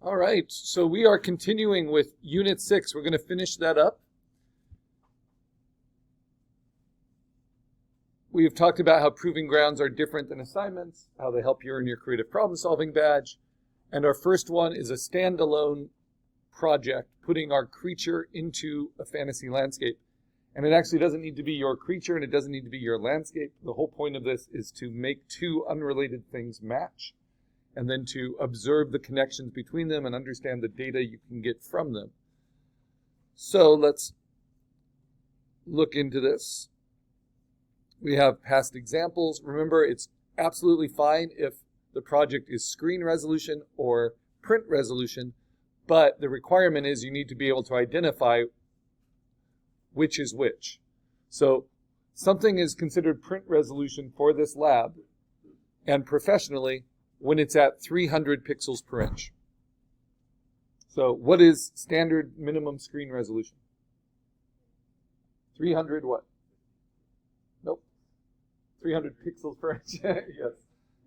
All right, so we are continuing with Unit 6. We're going to finish that up. We have talked about how proving grounds are different than assignments, how they help you earn your creative problem-solving badge. And our first one is a standalone project, putting our creature into a fantasy landscape. And it actually doesn't need to be your creature, and it doesn't need to be your landscape. The whole point of this is to make two unrelated things match, and then to observe the connections between them and understand the data you can get from them. So let's look into this. We have past examples. Remember, it's absolutely fine if the project is screen resolution or print resolution, but the requirement is you need to be able to identify which is which. So something is considered print resolution for this lab and professionally when it's at 300 pixels per inch. So what is standard minimum screen resolution? 300 what? Nope. 300 pixels per inch. Yes.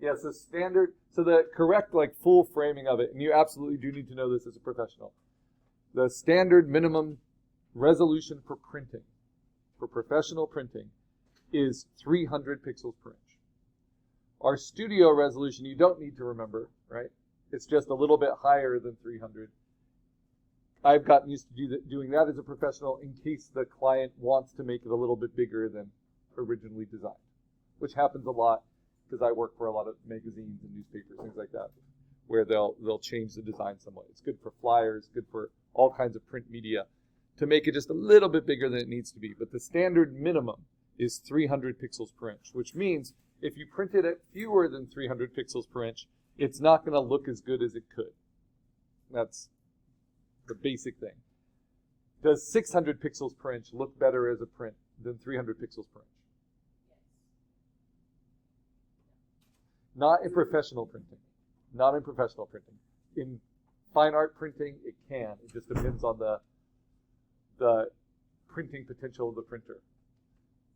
Yes, the standard, so the correct full framing of it, and you absolutely do need to know this as a professional. The standard minimum resolution for printing, for professional printing, is 300 pixels per inch. Our studio resolution, you don't need to remember, right? It's just a little bit higher than 300. I've gotten used to doing that as a professional in case the client wants to make it a little bit bigger than originally designed, which happens a lot because I work for a lot of magazines and newspapers, things like that, where they'll change the design somewhat. It's good for flyers, good for all kinds of print media, to make it just a little bit bigger than it needs to be. But the standard minimum is 300 pixels per inch, which means if you print it at fewer than 300 pixels per inch, it's not going to look as good as it could. That's the basic thing. Does 600 pixels per inch look better as a print than 300 pixels per inch? Not in professional printing. Not in professional printing. In fine art printing, it can. It just depends on the printing potential of the printer.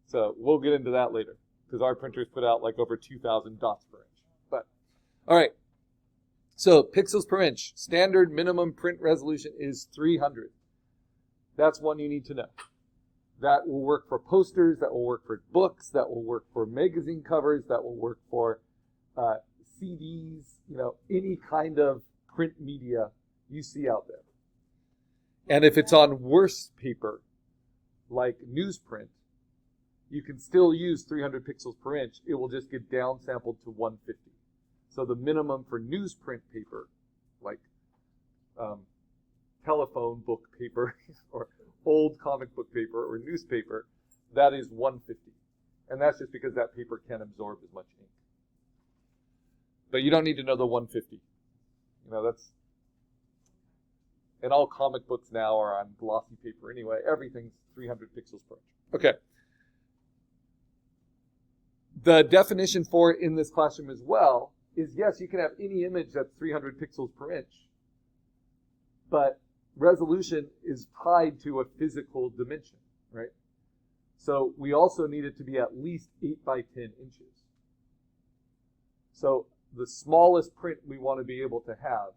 So we'll get into that later, because our printers put out over 2,000 dots per inch. But all right. So pixels per inch, standard minimum print resolution is 300. That's one you need to know. That will work for posters, that will work for books, that will work for magazine covers, that will work for CDs, any kind of print media you see out there. And if it's on worse paper, like newsprint, you can still use 300 pixels per inch. It will just get downsampled to 150. So the minimum for newsprint paper, like telephone book paper or old comic book paper or newspaper, that is 150. And that's just because that paper can absorb as much ink. But you don't need to know the 150. That's... And all comic books now are on glossy paper anyway. Everything's 300 pixels per inch. Okay. The definition for it in this classroom as well is, yes, you can have any image that's 300 pixels per inch, but resolution is tied to a physical dimension, right? So we also need it to be at least 8 by 10 inches. So the smallest print we want to be able to have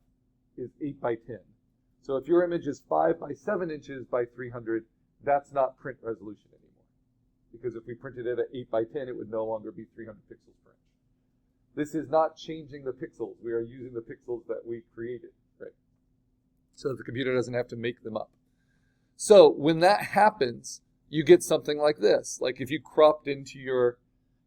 is 8 by 10. So if your image is 5 by 7 inches by 300, that's not print resolution anymore. Because if we printed it at 8 by 10, it would no longer be 300 pixels per inch. This is not changing the pixels. We are using the pixels that we created, right? So the computer doesn't have to make them up. So when that happens, you get something like this. Like if you cropped into your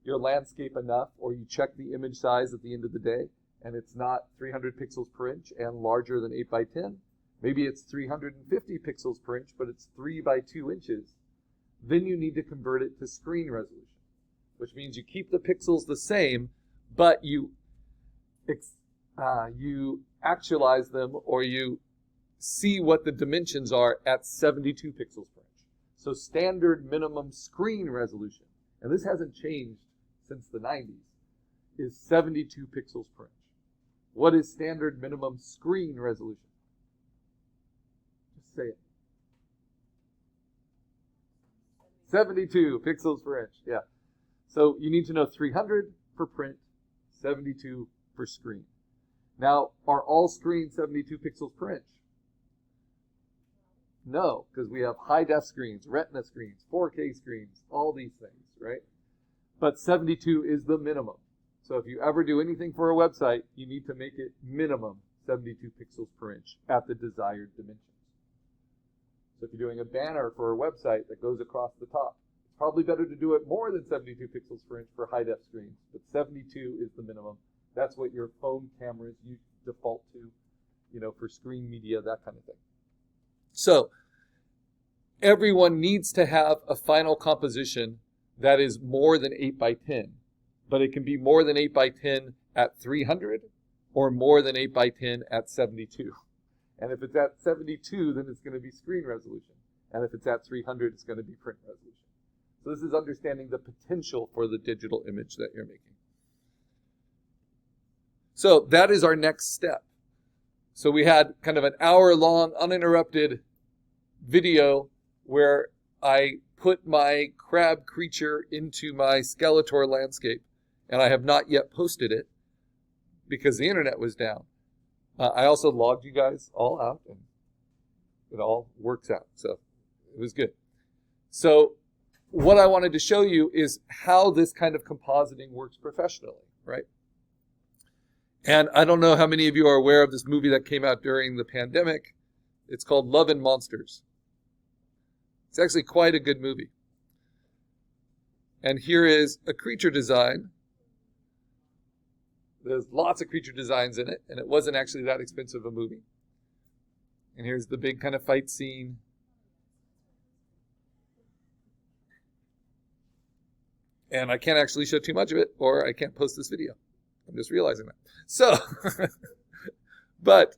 landscape enough, or you check the image size at the end of the day, and it's not 300 pixels per inch and larger than 8 by 10, maybe it's 350 pixels per inch, but it's 3 by 2 inches, then you need to convert it to screen resolution, which means you keep the pixels the same, but you actualize them, or you see what the dimensions are at 72 pixels per inch. So standard minimum screen resolution, and this hasn't changed since the 90s, is 72 pixels per inch. What is standard minimum screen resolution? Just say it. 72 pixels per inch, yeah. So you need to know 300 for print, 72 for screen. Now, are all screens 72 pixels per inch? No, because we have high-def screens, retina screens, 4K screens, all these things, right? But 72 is the minimum. So if you ever do anything for a website, you need to make it minimum 72 pixels per inch at the desired dimensions. So if you're doing a banner for a website that goes across the top, it's probably better to do it more than 72 pixels per inch for high-def screens, but 72 is the minimum. That's what your phone cameras default to, for screen media, that kind of thing. So everyone needs to have a final composition that is more than 8 by 10, but it can be more than 8 by 10 at 300 or more than 8 by 10 at 72. And if it's at 72, then it's going to be screen resolution. And if it's at 300, it's going to be print resolution. So this is understanding the potential for the digital image that you're making. So that is our next step. So we had kind of an hour-long uninterrupted video where I put my crab creature into my Skeletor landscape, and I have not yet posted it because the internet was down. I also logged you guys all out, and it all works out, so it was good. So what I wanted to show you is how this kind of compositing works professionally, right? And I don't know how many of you are aware of this movie that came out during the pandemic. It's called Love and Monsters. It's actually quite a good movie. And here is a creature design. There's lots of creature designs in it, and it wasn't actually that expensive a movie. And here's the big kind of fight scene. And I can't actually show too much of it, or I can't post this video. I'm just realizing that. So, but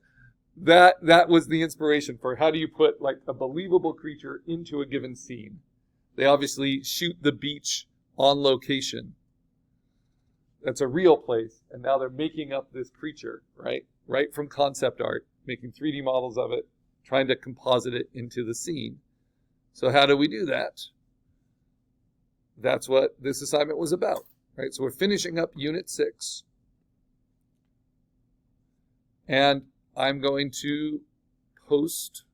that was the inspiration for how do you put like a believable creature into a given scene. They obviously shoot the beach on location. That's a real place, and now they're making up this creature, right? Right from concept art, making 3D models of it, trying to composite it into the scene. So how do we do that? That's what this assignment was about, right? So we're finishing up Unit 6. And I'm going to post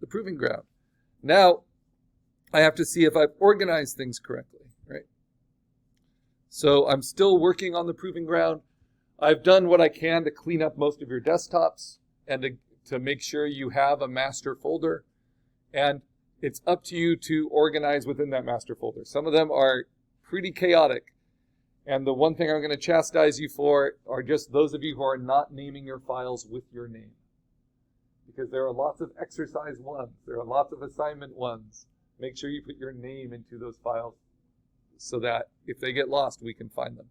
the proving ground. Now, I have to see if I've organized things correctly, right? So I'm still working on the proving ground. I've done what I can to clean up most of your desktops and to make sure you have a master folder. And it's up to you to organize within that master folder. Some of them are pretty chaotic. And the one thing I'm going to chastise you for are just those of you who are not naming your files with your name. Because there are lots of exercise ones. There are lots of assignment ones. Make sure you put your name into those files so that if they get lost, we can find them.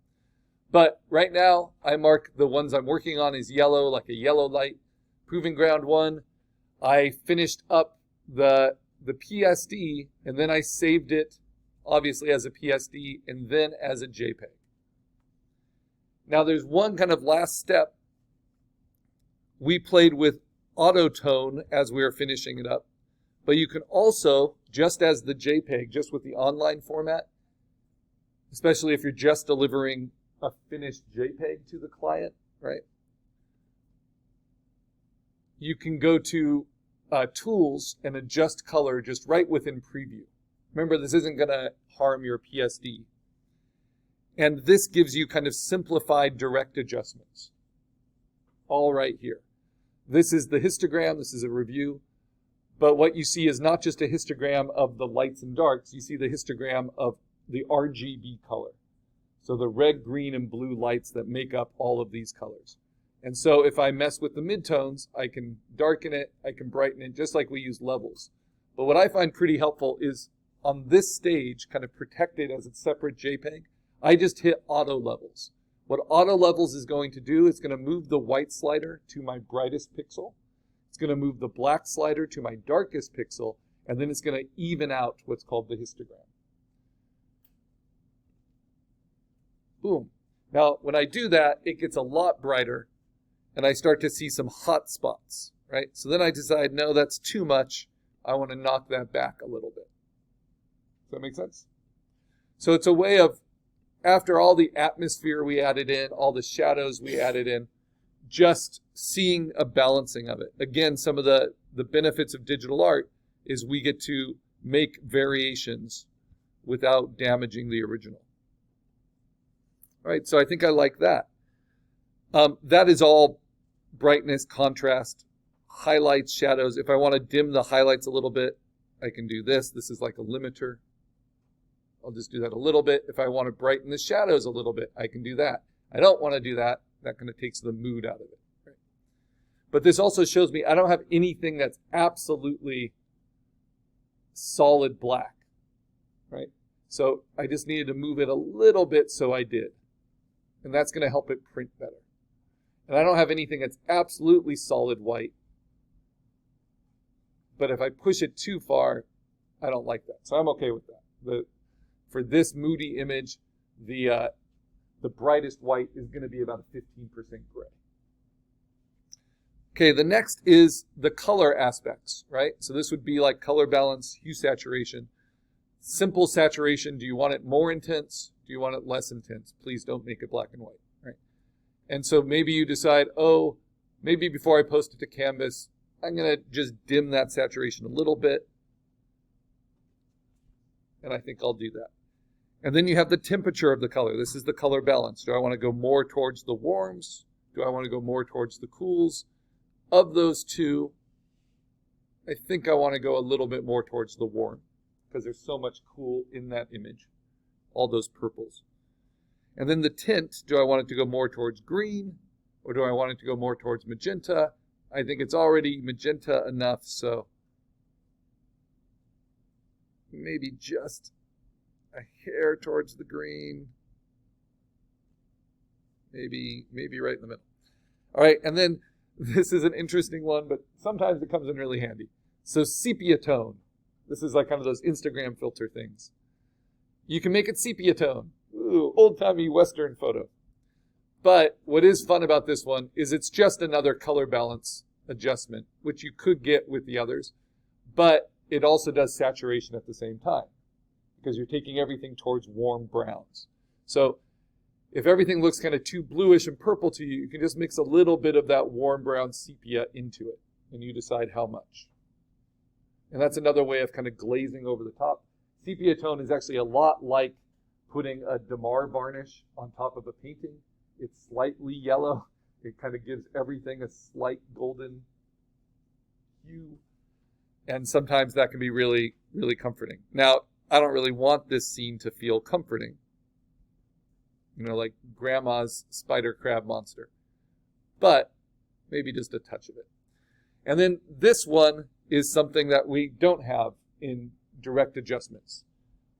But right now, I mark the ones I'm working on as yellow, like a yellow light. Proving ground 1, I finished up the PSD, and then I saved it, obviously, as a PSD, and then as a JPEG. Now, there's one kind of last step. We played with auto tone as we were finishing it up, but you can also, just as the JPEG, just with the online format, especially if you're just delivering a finished JPEG to the client, right? You can go to Tools and adjust color just right within Preview. Remember, this isn't going to harm your PSD. And this gives you kind of simplified direct adjustments. All right here. This is the histogram. This is a review. But what you see is not just a histogram of the lights and darks. You see the histogram of the RGB color. So the red, green, and blue lights that make up all of these colors. And so if I mess with the midtones, I can darken it, I can brighten it, just like we use levels. But what I find pretty helpful is on this stage, kind of protected as a separate JPEG, I just hit auto levels. What auto levels is going to do, it's going to move the white slider to my brightest pixel. It's going to move the black slider to my darkest pixel, and then it's going to even out what's called the histogram. Boom. Now, when I do that, it gets a lot brighter, and I start to see some hot spots, right? So then I decide, no, that's too much. I want to knock that back a little bit. Does that make sense? So it's a way of after all the atmosphere we added in, all the shadows we added in, just seeing a balancing of it. Again, some of the benefits of digital art is we get to make variations without damaging the original. All right, so I think I like that. That is all brightness, contrast, highlights, shadows. If I want to dim the highlights a little bit, I can do this. This is like a limiter. I'll just do that a little bit. If I want to brighten the shadows a little bit, I can do that. I don't want to do that. That kind of takes the mood out of it. Right? But this also shows me I don't have anything that's absolutely solid black. Right? So I just needed to move it a little bit, so I did. And that's going to help it print better. And I don't have anything that's absolutely solid white. But if I push it too far, I don't like that. So I'm okay with that. For this moody image, the brightest white is going to be about a 15% gray. Okay, the next is the color aspects, right? So this would be like color balance, hue saturation. Simple saturation, do you want it more intense? Do you want it less intense? Please don't make it black and white, right? And so maybe you decide, oh, maybe before I post it to Canvas, I'm going to just dim that saturation a little bit. And I think I'll do that. And then you have the temperature of the color. This is the color balance. Do I want to go more towards the warms? Do I want to go more towards the cools? Of those two, I think I want to go a little bit more towards the warm because there's so much cool in that image, all those purples. And then the tint, do I want it to go more towards green or do I want it to go more towards magenta? I think it's already magenta enough, so maybe just a hair towards the green, maybe right in the middle. All right, and then this is an interesting one, but sometimes it comes in really handy. So sepia tone. This is like kind of those Instagram filter things. You can make it sepia tone. Ooh, old-timey Western photo. But what is fun about this one is it's just another color balance adjustment, which you could get with the others, but it also does saturation at the same time because you're taking everything towards warm browns. So if everything looks kind of too bluish and purple to you, you can just mix a little bit of that warm brown sepia into it, and you decide how much. And that's another way of kind of glazing over the top. Sepia tone is actually a lot like putting a Damar varnish on top of a painting. It's slightly yellow. It kind of gives everything a slight golden hue. And sometimes that can be really, really comforting. Now, I don't really want this scene to feel comforting. You know, like grandma's spider crab monster. But maybe just a touch of it. And then this one is something that we don't have in direct adjustments.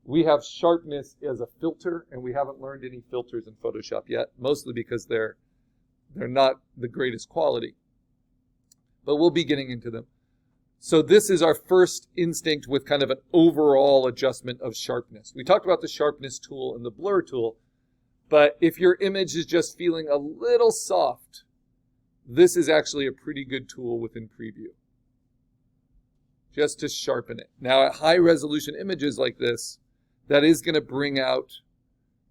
We have sharpness as a filter, and we haven't learned any filters in Photoshop yet, mostly because they're not the greatest quality. But we'll be getting into them. So this is our first instinct with kind of an overall adjustment of sharpness. We talked about the sharpness tool and the blur tool, but if your image is just feeling a little soft, this is actually a pretty good tool within Preview, just to sharpen it. Now, at high resolution images like this, that is going to bring out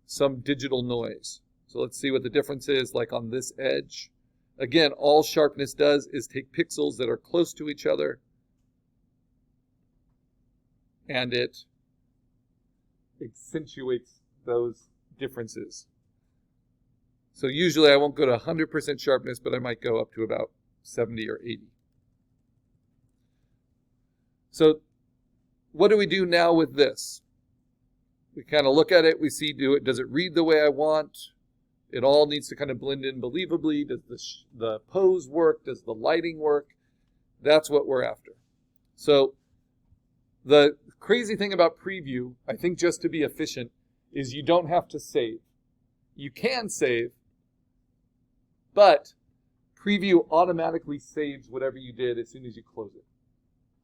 some digital noise. So let's see what the difference is like on this edge. Again, all sharpness does is take pixels that are close to each other, and it accentuates those differences. So usually I won't go to 100% sharpness, but I might go up to about 70 or 80. So what do we do now with this? We kind of look at it, we see, does it read the way I want? It all needs to kind of blend in believably. Does the pose work? Does the lighting work? That's what we're after. So the crazy thing about Preview, I think just to be efficient, is you don't have to save. You can save, but Preview automatically saves whatever you did as soon as you close it.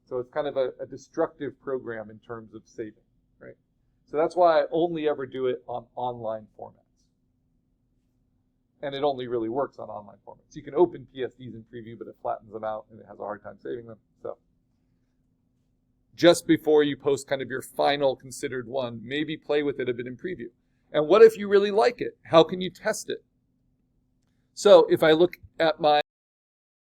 So it's kind of a destructive program in terms of saving, right? So that's why I only ever do it on online formats. And it only really works on online formats. You can open PSDs in Preview, but it flattens them out and it has a hard time saving them. So just before you post kind of your final considered one, maybe play with it a bit in Preview. And what if you really like it? How can you test it? So if I look at my